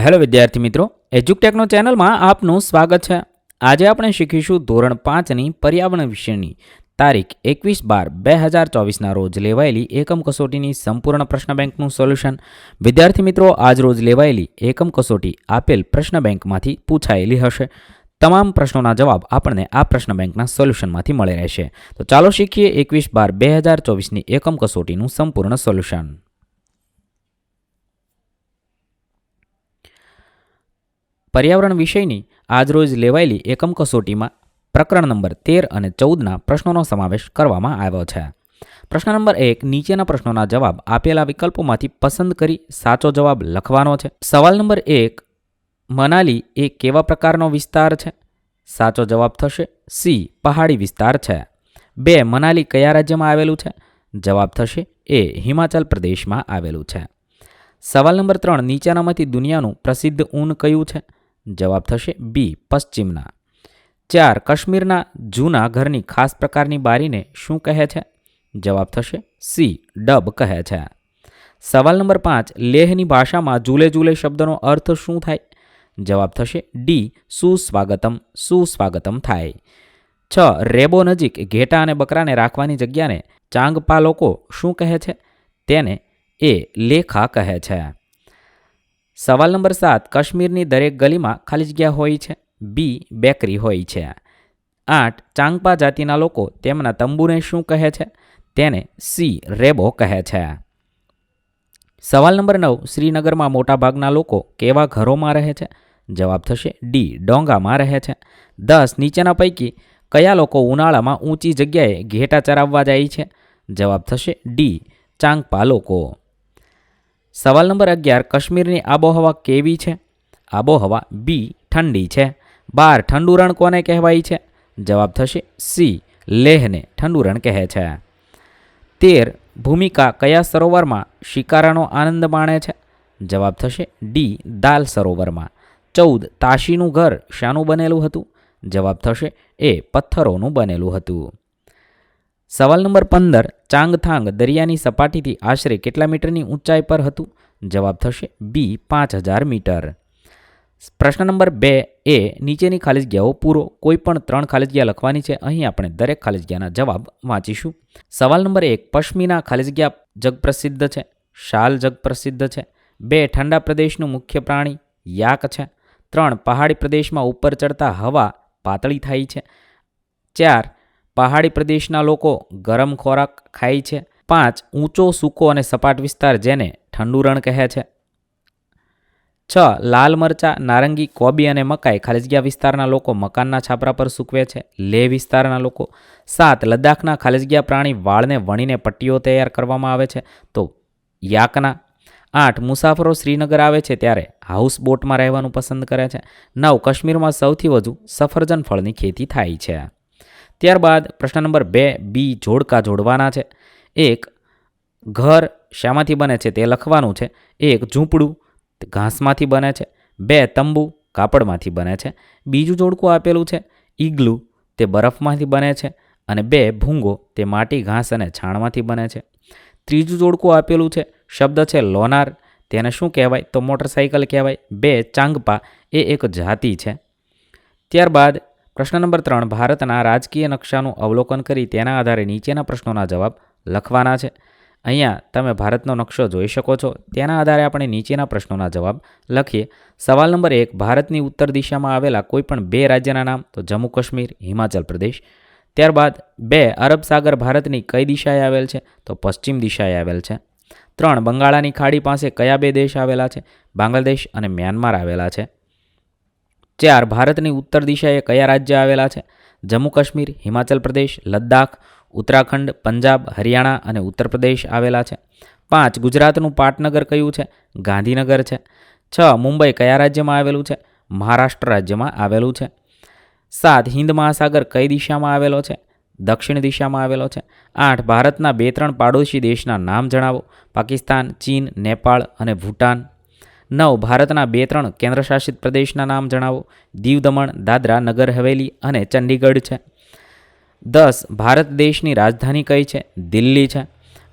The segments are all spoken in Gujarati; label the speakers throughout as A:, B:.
A: હેલો વિદ્યાર્થી મિત્રો, એજ્યુકટેકનો ચેનલમાં આપનું સ્વાગત છે. આજે આપણે શીખીશું ધોરણ 5ની પર્યાવરણ વિષયની તારીખ 21/12/2024ના રોજ લેવાયેલી એકમ કસોટીની સંપૂર્ણ પ્રશ્ન બેંકનું સોલ્યુશન. વિદ્યાર્થી મિત્રો, આજ રોજ લેવાયેલી એકમ કસોટી આપેલ પ્રશ્ન બેંકમાંથી પૂછાયેલી હશે. તમામ પ્રશ્નોના જવાબ આપણને આ પ્રશ્ન બેંકના સોલ્યુશનમાંથી મળી રહેશે. તો ચાલો શીખીએ 21/12/2024ની એકમ કસોટીનું સંપૂર્ણ સોલ્યુશન. પર્યાવરણ વિષયની આજરોજ લેવાયેલી એકમ કસોટીમાં પ્રકરણ નંબર 13 અને 14ના પ્રશ્નોનો સમાવેશ કરવામાં આવ્યો છે. પ્રશ્ન નંબર 1, નીચેના પ્રશ્નોના જવાબ આપેલા વિકલ્પોમાંથી પસંદ કરી સાચો જવાબ લખવાનો છે. સવાલ નંબર 1, મનાલી એ કેવા પ્રકારનો વિસ્તાર છે? સાચો જવાબ થશે સી, પહાડી વિસ્તાર છે. 2, મનાલી કયા રાજ્યમાં આવેલું છે? જવાબ થશે એ, હિમાચલ પ્રદેશમાં આવેલું છે. સવાલ નંબર 3, નીચેનામાંથી દુનિયાનું પ્રસિદ્ધ ઊન કયું છે? જવાબ થશે બી, પશ્ચિમના. 4, કાશ્મીરના જૂના ઘરની ખાસ પ્રકારની બારીને શું કહે છે? જવાબ થશે સી, ડબ કહે છે. સવાલ નંબર 5, લેહની ભાષામાં ઝૂલે ઝૂલે શબ્દનો અર્થ શું થાય? જવાબ થશે ડી, સુસ્વાગતમ થાય. 6, રેબો નજીક ઘેટા અને બકરાને રાખવાની જગ્યાને ચાંગપા લોકો શું કહે છે? તેને એ, લેખા કહે છે. સવાલ નંબર 7, કાશ્મીરની દરેક ગલીમાં ખાલી જગ્યા હોય છે? બી, બેકરી હોય છે. 8, ચાંગપા જાતિના લોકો તેમના તંબુને શું કહે છે? તેને સી, રેબો કહે છે. સવાલ નંબર 9, શ્રીનગરમાં મોટાભાગના લોકો કેવા ઘરોમાં રહે છે? જવાબ થશે ડી, ડોંગામાં રહે છે. 10, નીચેના પૈકી કયા લોકો ઉનાળામાં ઊંચી જગ્યાએ ઘેટા ચરાવવા જાય છે? જવાબ થશે ડી, ચાંગપા લોકો. સવાલ નંબર 11, કાશ્મીરની આબોહવા કેવી છે? આબોહવા બી, ઠંડી છે. 12, ઠંડુ રણ કોને કહેવાય છે? જવાબ થશે સી, લેહને ઠંડુ રણ કહે છે. 13, ભૂમિકા કયા સરોવરમાં શિકારાનો આનંદ માણે છે? જવાબ થશે ડી, દાલ સરોવરમાં. 14, તાશીનું ઘર શાનું બનેલું હતું? જવાબ થશે એ, પથ્થરોનું બનેલું હતું. સવાલ નંબર 15, ચાંગથાંગ દરિયાની સપાટીથી આશરે કેટલા મીટરની ઊંચાઈ પર હતું? જવાબ થશે બી, 5000 મીટર. પ્રશ્ન નંબર 2 એ, નીચેની ખાલી જગ્યાઓ પૂરો. કોઈ પણ 3 ખાલી જગ્યા લખવાની છે. અહીં આપણે દરેક ખાલી જગ્યાના જવાબ વાંચીશું. સવાલ નંબર 1, પશ્મિના ખાલી જગ્યા જગપ્રસિદ્ધ છે. શાલ જગપ્રસિદ્ધ છે. 2, ઠંડા પ્રદેશનું મુખ્ય પ્રાણી યાક છે. 3, પહાડી પ્રદેશમાં ઉપર ચડતા હવા પાતળી થાય છે. 4, પહાડી પ્રદેશના લોકો ગરમ ખોરાક ખાય છે. 5, ઊંચો સૂકો અને સપાટ વિસ્તાર જેને ઠંડુ રણ કહે છે. 6, લાલ મરચાં, નારંગી, કોબી અને મકાઈ ખાલી જગ્યા વિસ્તારના લોકો મકાનના છાપરા પર સૂકવે છે. લેહ વિસ્તારના લોકો. 7, લદ્દાખના ખાલી જગ્યા પ્રાણી વાળને વણીને પટ્ટીઓ તૈયાર કરવામાં આવે છે, તો યાકના. 8, મુસાફરો શ્રીનગર આવે છે ત્યારે હાઉસ બોટમાં રહેવાનું પસંદ કરે છે. 9, કાશ્મીરમાં સૌથી વધુ સફરજન ફળની ખેતી થાય છે. ત્યારબાદ પ્રશ્ન નંબર 2 બી, જોડકા જોડવાના છે. 1, ઘર શામાંથી બને છે તે લખવાનું છે. 1, ઝૂંપડું ઘાસમાંથી બને છે. 2, તંબુ કાપડમાંથી બને છે. બીજું જોડકું આપેલું છે ઈગ્લુ, તે બરફમાંથી બને છે. અને 2, ભૂંગો તે માટી, ઘાસ અને છાણમાંથી બને છે. ત્રીજું જોડકું આપેલું છે શબ્દ છે લોનાર, તેને શું કહેવાય? તો મોટરસાઇકલ કહેવાય. 2, ચાંગપા એ એક જાતિ છે. ત્યારબાદ પ્રશ્ન નંબર 3, ભારતના રાજકીય નકશાનું અવલોકન કરી તેના આધારે નીચેના પ્રશ્નોના જવાબ લખવાના છે. અહીંયા તમે ભારતનો નકશો જોઈ શકો છો. તેના આધારે આપણે નીચેના પ્રશ્નોના જવાબ લખીએ. સવાલ નંબર 1, ભારતની ઉત્તર દિશામાં આવેલા કોઈપણ 2 રાજ્યના નામ, તો જમ્મુ કાશ્મીર, હિમાચલ પ્રદેશ. ત્યારબાદ 2, અરબ સાગર ભારતની કઈ દિશાએ આવેલ છે? તો પશ્ચિમ દિશાએ આવેલ છે. 3, બંગાળાની ખાડી પાસે કયા 2 દેશ આવેલા છે? બાંગ્લાદેશ અને મ્યાનમાર આવેલા છે. 4, ભારતની ઉત્તર દિશાએ કયા રાજ્ય આવેલા છે? જમ્મુ કાશ્મીર, હિમાચલ પ્રદેશ, લદ્દાખ, ઉત્તરાખંડ, પંજાબ, હરિયાણા અને ઉત્તર પ્રદેશ આવેલા છે. 5, ગુજરાતનું પાટનગર કયું છે? ગાંધીનગર છે. 6, મુંબઈ કયા રાજ્યમાં આવેલું છે? મહારાષ્ટ્ર રાજ્યમાં આવેલું છે. 7, હિન્દ મહાસાગર કઈ દિશામાં આવેલો છે? દક્ષિણ દિશામાં આવેલો છે. 8, ભારતના 2-3 પાડોશી દેશના નામ જણાવો. પાકિસ્તાન, ચીન, નેપાળ અને ભૂટાન. 9, ભારતના 2-3 કેન્દ્રશાસિત પ્રદેશના નામ જણાવો. દીવ, દમણ, દાદરા, નગર હવેલી અને ચંડીગઢ છે. 10, ભારત દેશની રાજધાની કઈ છે? દિલ્હી છે.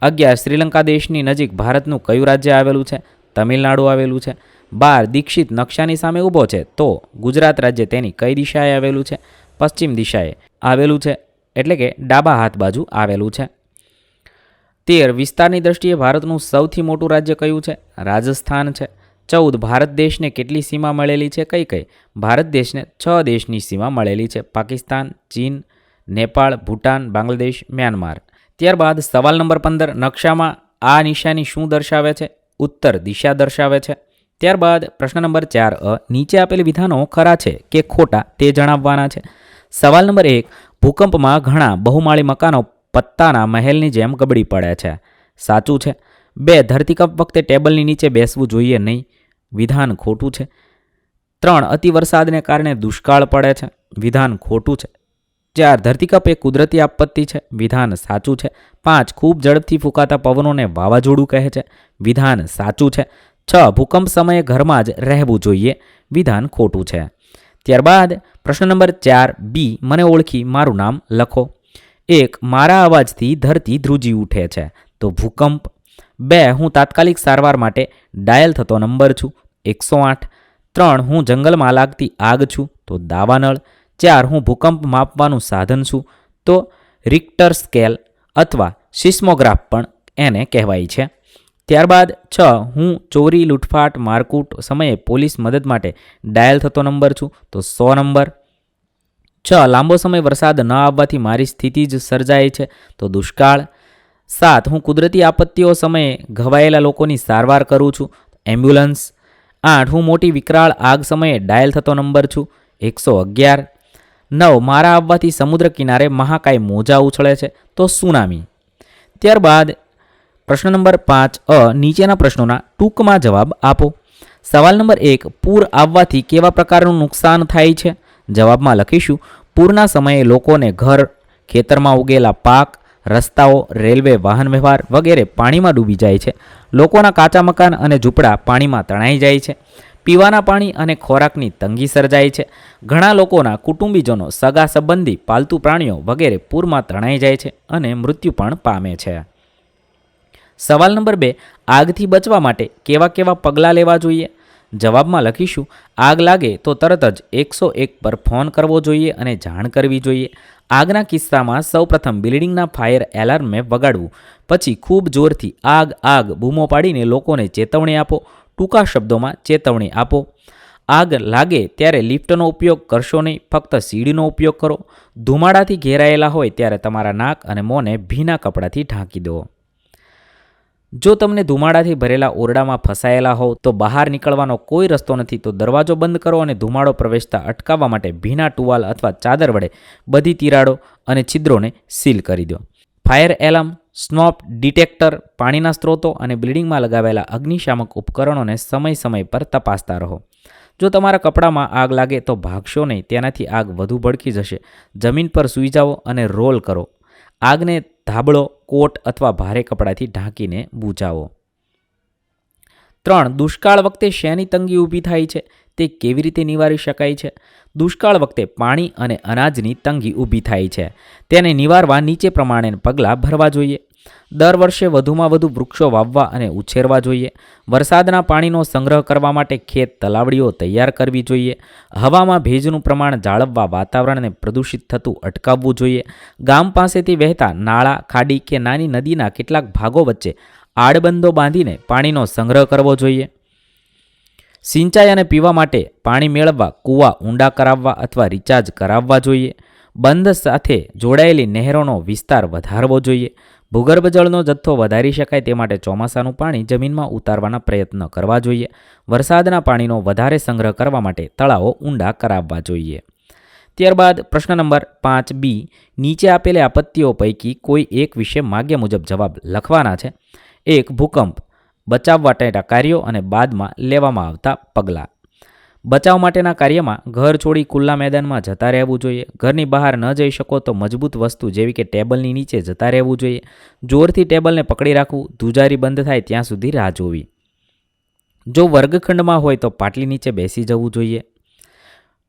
A: 11, શ્રીલંકા દેશની નજીક ભારતનું કયું રાજ્ય આવેલું છે? તમિલનાડુ આવેલું છે. 12 દીક્ષિત નકશાની સામે ઊભો છે તો ગુજરાત રાજ્ય તેની કઈ દિશાએ આવેલું છે? પશ્ચિમ દિશાએ આવેલું છે, એટલે કે ડાબા હાથ બાજુ આવેલું છે. 13 વિસ્તારની દ્રષ્ટિએ ભારતનું સૌથી મોટું રાજ્ય કયું છે? રાજસ્થાન છે. 14 ભારત દેશને કેટલી સીમા મળેલી છે? કઈ કઈ? ભારત દેશને 6 દેશની સીમા મળેલી છે: પાકિસ્તાન, ચીન, નેપાળ, ભૂટાન, બાંગ્લાદેશ, મ્યાનમાર. ત્યારબાદ સવાલ નંબર 15, નકશામાં આ નિશાની શું દર્શાવે છે? ઉત્તર દિશા દર્શાવે છે. ત્યારબાદ પ્રશ્ન નંબર 4 નીચે આપેલ વિધાનો ખરા છે કે ખોટા તે જણાવવાના છે. સવાલ નંબર 1, ભૂકંપમાં ઘણા બહુમાળી મકાનો પત્તાના મહેલની જેમ ગબડી પડે છે. સાચું છે. 2, ધરતીકંપ વખતે ટેબલની નીચે બેસવું જોઈએ નહીં. વિધાન ખોટું છે. 3, અતિ વરસાદને કારણે દુષ્કાળ પડે છે. વિધાન ખોટું છે. 4, ધરતીકંપ એ કુદરતી આપત્તિ છે. વિધાન સાચું છે. 5, ખૂબ ઝડપથી ફૂંકાતા પવનોને વાવાઝોડું કહે છે. વિધાન સાચું છે. 6, ભૂકંપ સમયે ઘરમાં જ રહેવું જોઈએ. વિધાન ખોટું છે. ત્યારબાદ પ્રશ્ન નંબર 4B, મને ઓળખી મારું નામ લખો. 1, મારા અવાજથી ધરતી ધ્રુજી ઉઠે છે તો ભૂકંપ. 2, હું તાત્કાલિક સારવાર માટે ડાયલ થતો નંબર છું 108. 3, હું જંગલમાં લાગતી આગ છું તો દાવાનળ. 4, હું ભૂકંપ માપવાનું સાધન છું તો રિક્ટર સ્કેલ અથવા સિસ્મોગ્રાફ પણ એને કહેવાય છે. ત્યારબાદ 6, હું ચોરી, લૂંટફાટ, મારકૂટ સમયે પોલીસ મદદ માટે ડાયલ થતો નંબર છું તો 100 નંબર. 6, લાંબો સમય વરસાદ ન આવવાથી મારી સ્થિતિ જ સર્જાય છે તો દુષ્કાળ. 7, હું કુદરતી આપત્તિઓ સમયે ઘવાયેલા લોકોની સારવાર કરું છું એમ્બ્યુલન્સ. 8, હું મોટી વિકરાળ આગ સમયે ડાયલ થતો નંબર છું 111. 9, મારા આવવાથી સમુદ્ર કિનારે મહાકાય મોજા ઉછળે છે તો સુનામી. ત્યારબાદ પ્રશ્ન નંબર 5 નીચેના પ્રશ્નોના ટૂંકમાં જવાબ આપો. સવાલ નંબર 1, પૂર આવવાથી કેવા પ્રકારનું નુકસાન થાય છે? જવાબમાં લખીશું, પૂરના સમયે લોકોને ઘર, ખેતરમાં ઉગેલા પાક, રસ્તાઓ, રેલવે વાહન વ્યવહાર વગેરે પાણીમાં ડૂબી જાય છે. લોકોના કાચા મકાન અને ઝૂંપડા પાણીમાં તણાઈ જાય છે. પીવાના પાણી અને ખોરાકની તંગી સર્જાય છે. ઘણા લોકોના કુટુંબીજનો, સગા સંબંધી, પાલતુ પ્રાણીઓ વગેરે પૂરમાં તણાઈ જાય છે અને મૃત્યુ પણ પામે છે. સવાલ નંબર 2, આગથી બચવા માટે કેવા કેવા પગલાં લેવા જોઈએ? જવાબમાં લખીશું, આગ લાગે તો તરત જ 101 પર ફોન કરવો જોઈએ અને જાણ કરવી જોઈએ. આગના કિસ્સામાં સૌપ્રથમ બિલ્ડિંગના ફાયર એલાર્મને વગાડવું, પછી ખૂબ જોરથી આગ આગ બૂમો પાડીને લોકોને ચેતવણી આપો. ટૂંકા શબ્દોમાં ચેતવણી આપો. આગ લાગે ત્યારે લિફ્ટનો ઉપયોગ કરશો નહીં, ફક્ત સીડીનો ઉપયોગ કરો. ધુમાડાથી ઘેરાયેલા હોય ત્યારે તમારા નાક અને મોંને ભીના કપડાથી ઢાંકી દો. જો તમને ધુમાડાથી ભરેલા ઓરડામાં ફસાયેલા હોવ તો બહાર નીકળવાનો કોઈ રસ્તો નથી તો દરવાજો બંધ કરો અને ધુમાડો પ્રવેશતા અટકાવવા માટે ભીના ટુવાલ અથવા ચાદર વડે બધી તિરાડો અને છિદ્રોને સીલ કરી દો. ફાયર એલાર્મ, સ્મોક ડિટેક્ટર, પાણીના સ્ત્રોતો અને બિલ્ડિંગમાં લગાવેલા અગ્નિશામક ઉપકરણોને સમય સમય પર તપાસતા રહો. જો તમારા કપડામાં આગ લાગે તો ભાગશો નહીં, તેનાથી આગ વધુ ભડકી જશે. જમીન પર સૂઈ જાઓ અને રોલ કરો. આગને ધાબળો, કોટ અથવા ભારે કપડાથી ઢાંકીને બુઝાવો. 3, દુષ્કાળ વખતે શેની તંગી ઊભી થાય છે તે કેવી રીતે નિવારી શકાય છે? દુષ્કાળ વખતે પાણી અને અનાજની તંગી ઊભી થાય છે. તેને નિવારવા નીચે પ્રમાણે પગલાં ભરવા જોઈએ. દર વર્ષે વધુમાં વધુ વૃક્ષો વાવવા અને ઉછેરવા જોઈએ. વરસાદના પાણીનો સંગ્રહ કરવા માટે ખેત તલાવડીઓ તૈયાર કરવી જોઈએ. હવામાં ભેજનું પ્રમાણ જાળવવા વાતાવરણને પ્રદૂષિત થતું અટકાવવું જોઈએ. ગામ પાસેથી વહેતા નાળા, ખાડી કે નાની નદીના કેટલાક ભાગો વચ્ચે આડબંધો બાંધીને પાણીનો સંગ્રહ કરવો જોઈએ. સિંચાઈ અને પીવા માટે પાણી મેળવવા કૂવા ઊંડા કરાવવા અથવા રિચાર્જ કરાવવા જોઈએ. બંધ સાથે જોડાયેલી નહેરોનો વિસ્તાર વધારવો જોઈએ. ભૂગર્ભ જળનો જથ્થો વધારી શકાય તે માટે ચોમાસાનું પાણી જમીનમાં ઉતારવાના પ્રયત્ન કરવા જોઈએ. વરસાદના પાણીનો વધારે સંગ્રહ કરવા માટે તળાવો ઊંડા કરાવવા જોઈએ. ત્યારબાદ પ્રશ્ન નંબર 5B, નીચે આપેલી આપત્તિઓ પૈકી કોઈ એક વિશે માગ્યા મુજબ જવાબ લખવાના છે. 1, ભૂકંપ, બચાવ માટેના કાર્યો અને બાદમાં લેવામાં આવતા પગલાં. બચાવ માટેના કાર્યમાં ઘર છોડી ખુલ્લા મેદાનમાં જતા રહેવું જોઈએ. ઘરની બહાર ન જઈ શકો તો મજબૂત વસ્તુ જેવી કે ટેબલની નીચે જતા રહેવું જોઈએ. જોરથી ટેબલને પકડી રાખવું. ધ્રુજારી બંધ થાય ત્યાં સુધી રાહ જોવી. જો વર્ગખંડમાં હોય તો પાટલી નીચે બેસી જવું જોઈએ.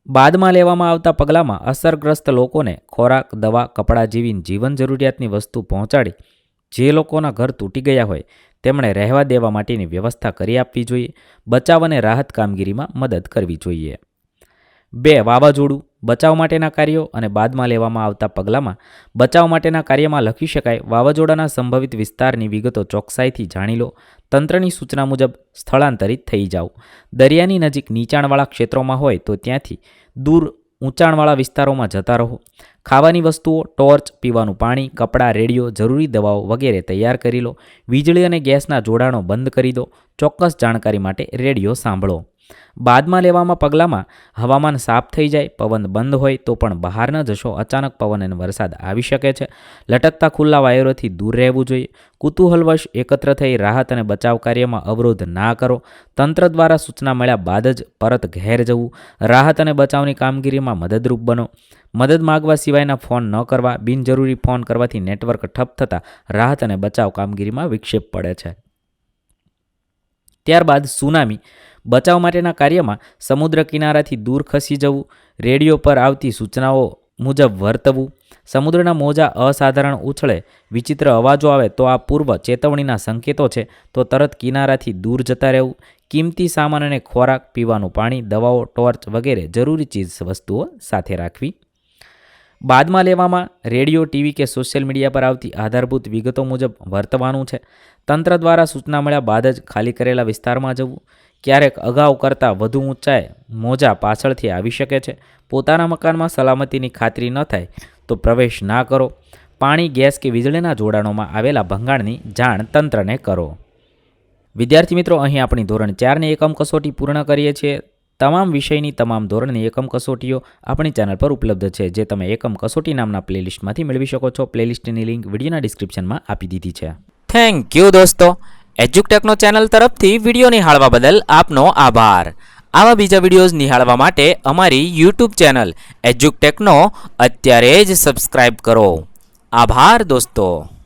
A: બાદમાં લેવામાં આવતા પગલાંમાં અસરગ્રસ્ત લોકોને ખોરાક, દવા, કપડાં જેવી જીવન જરૂરિયાતની વસ્તુ પહોંચાડી જે લોકોના ઘર તૂટી ગયા હોય તેમણે રહેવા દેવા માટેની વ્યવસ્થા કરી આપવી જોઈએ. બચાવ અને રાહત કામગીરીમાં મદદ કરવી જોઈએ. 2. વાવાઝોડું, બચાવ માટેના કાર્યો અને બાદમાં લેવામાં આવતા પગલાંમાં બચાવ માટેના કાર્યમાં લખી શકાય. વાવાઝોડાના સંભવિત વિસ્તારની વિગતો ચોકસાઈથી જાણી લો. તંત્રની સૂચના મુજબ સ્થળાંતરિત થઈ જાઓ. દરિયાની નજીક નીચાણવાળા ક્ષેત્રોમાં હોય તો ત્યાંથી દૂર ઊંચાણવાળા વિસ્તારોમાં જતા રહો. ખાવાની વસ્તુઓ, ટોર્ચ, પીવાનું પાણી, કપડાં, રેડિયો, જરૂરી દવાઓ વગેરે તૈયાર કરી લો. વીજળી અને ગેસના જોડાણો બંધ કરી દો. ચોક્કસ જાણકારી માટે રેડિયો સાંભળો. બાદમાં લેવામાં પગલાંમાં હવામાન સાફ થઈ જાય, પવન બંધ હોય તો પણ બહાર ન જશો. અચાનક પવન અને વરસાદ આવી શકે છે. લટકતા ખુલ્લા વાયરોથી દૂર રહેવું જોઈએ. કુતૂહલવશ એકત્ર થઈ રાહત અને બચાવ કાર્યમાં અવરોધ ના કરો. તંત્ર દ્વારા સૂચના મળ્યા બાદ જ પરત ઘેર જવું. રાહત અને બચાવની કામગીરીમાં મદદરૂપ બનો. મદદ માગવા સિવાયના ફોન ન કરવા. બિનજરૂરી ફોન કરવાથી નેટવર્ક ઠપ થતાં રાહત અને બચાવ કામગીરીમાં વિક્ષેપ પડે છે. ત્યારબાદ સુનામી, બચાવ માટેના કાર્યમાં સમુદ્ર કિનારાથી દૂર ખસી જવું. રેડિયો પર આવતી સૂચનાઓ મુજબ વર્તવું. સમુદ્રના મોજા અસાધારણ ઉછળે, વિચિત્ર અવાજો આવે તો આ પૂર્વ ચેતવણીના સંકેતો છે. તો તરત કિનારાથી દૂર જતા રહેવું. કિંમતી સામાન અને ખોરાક, પીવાનું પાણી, દવાઓ, ટોર્ચ વગેરે જરૂરી ચીજ વસ્તુઓ સાથે રાખવી. બાદમાં લેવામાં રેડિયો, ટીવી કે સોશિયલ મીડિયા પર આવતી આધારભૂત વિગતો મુજબ વર્તવાનું છે. તંત્ર દ્વારા સૂચના મળ્યા બાદ જ ખાલી કરેલા વિસ્તારમાં જવું. ક્યારેક અગાઉ કરતાં વધુ ઊંચાઈ મોજા પાછળથી આવી શકે છે. પોતાના મકાનમાં સલામતીની ખાતરી ન થાય તો પ્રવેશ ના કરો. પાણી, ગેસ કે વીજળીના જોડાણોમાં આવેલા ભંગાણની જાણ તંત્રને કરો. વિદ્યાર્થી મિત્રો, અહીં આપણી ધોરણ 4ની એકમ કસોટી પૂર્ણ કરીએ છીએ. તમામ વિષયની તમામ ધોરણની એકમ કસોટીઓ આપણી ચેનલ પર ઉપલબ્ધ છે, જે તમે એકમ કસોટી નામના પ્લેલિસ્ટમાંથી મેળવી શકો છો. પ્લેલિસ્ટની લિંક વિડીયોના ડિસ્ક્રિપ્શનમાં આપી દીધી છે. થેન્ક યુ દોસ્તો. એજ્યુકટેકનો ચેનલ તરફથી વિડીયો નિહાળવા બદલ આપનો આભાર. આવા બીજા વિડીયોઝ નિહાળવા માટે અમારી યુટ્યુબ ચેનલ એજ્યુકટેકનો અત્યારે જ સબસ્ક્રાઇબ કરો. આભાર દોસ્તો.